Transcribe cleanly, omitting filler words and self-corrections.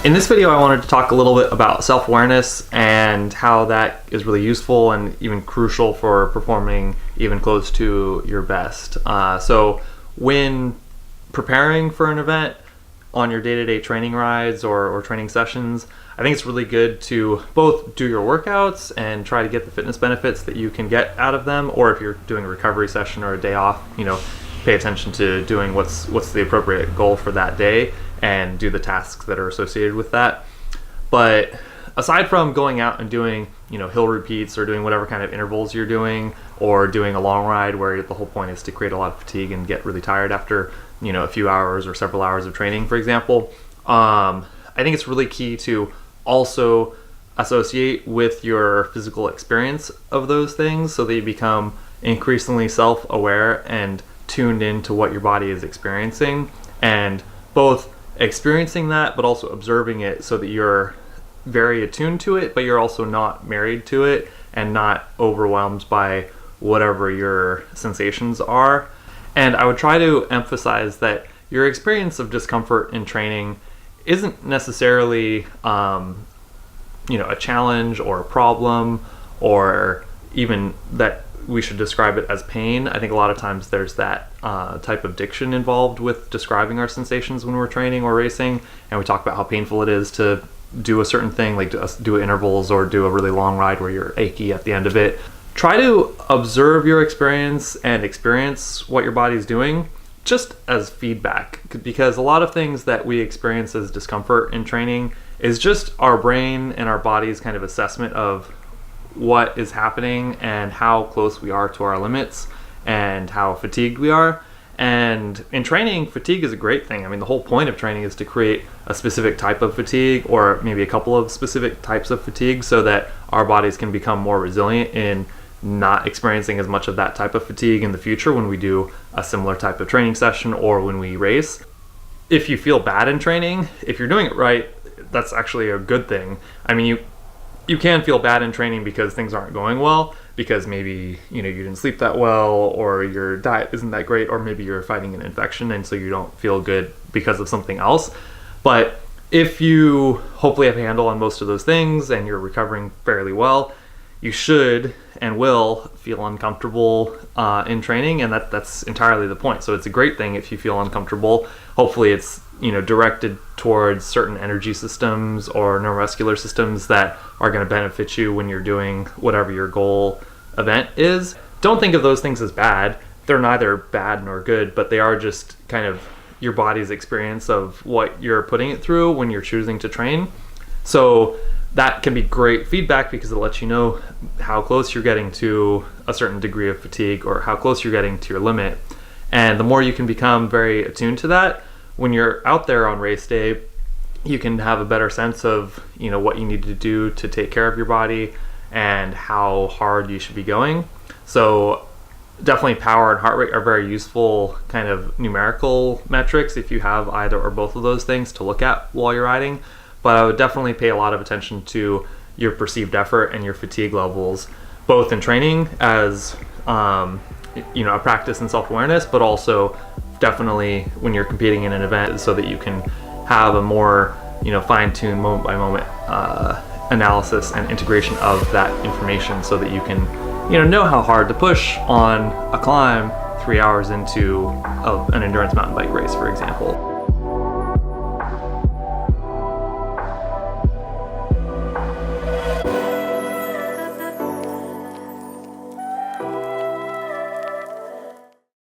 In this video, I wanted to talk a little bit about self-awareness and how that is really useful and even crucial for performing even close to your best. So when preparing for an event on your day-to-day training rides or training sessions, I think it's really good to both do your workouts and try to get the fitness benefits that you can get out of them, or if you're doing a recovery session or a day off, pay attention to doing what's the appropriate goal for that day and do the tasks that are associated with that. But aside from going out and doing, hill repeats or doing whatever kind of intervals you're doing, or doing a long ride where the whole point is to create a lot of fatigue and get really tired after, a few hours or several hours of training, for example, I think it's really key to also associate with your physical experience of those things so that you become increasingly self-aware and tuned into what your body is experiencing, and both experiencing that but also observing it so that you're very attuned to it, but you're also not married to it and not overwhelmed by whatever your sensations are. And I would try to emphasize that your experience of discomfort in training isn't necessarily a challenge or a problem, or even that we should describe it as pain. I think a lot of times there's that type of diction involved with describing our sensations when we're training or racing, and we talk about how painful it is to do a certain thing, like do intervals or do a really long ride where you're achy at the end of it. Try to observe your experience and experience what your body's doing just as feedback, because a lot of things that we experience as discomfort in training is just our brain and our body's kind of assessment of what is happening and how close we are to our limits and how fatigued we are. And in training, fatigue is a great thing. I mean, the whole point of training is to create a specific type of fatigue, or maybe a couple of specific types of fatigue, so that our bodies can become more resilient in not experiencing as much of that type of fatigue in the future when we do a similar type of training session or when we race. If you feel bad in training, if you're doing it right, that's actually a good thing. I mean, you can feel bad in training because things aren't going well, because maybe you didn't sleep that well, or your diet isn't that great, or maybe you're fighting an infection and so you don't feel good because of something else. But if you hopefully have a handle on most of those things and you're recovering fairly well, you should and will feel uncomfortable in training, and that's entirely the point. So it's a great thing if you feel uncomfortable. Hopefully it's directed towards certain energy systems or neuromuscular systems that are going to benefit you when you're doing whatever your goal event is. Don't think of those things as bad. They're neither bad nor good, but they are just kind of your body's experience of what you're putting it through when you're choosing to train. So that can be great feedback because it lets you know how close you're getting to a certain degree of fatigue or how close you're getting to your limit. And the more you can become very attuned to that, when you're out there on race day, you can have a better sense of what you need to do to take care of your body and how hard you should be going. So definitely power and heart rate are very useful kind of numerical metrics if you have either or both of those things to look at while you're riding. But I would definitely pay a lot of attention to your perceived effort and your fatigue levels, both in training as a practice in self-awareness, but also definitely when you're competing in an event, so that you can have a more fine-tuned moment by moment analysis and integration of that information, so that you can know how hard to push on a climb 3 hours into an endurance mountain bike race, for example.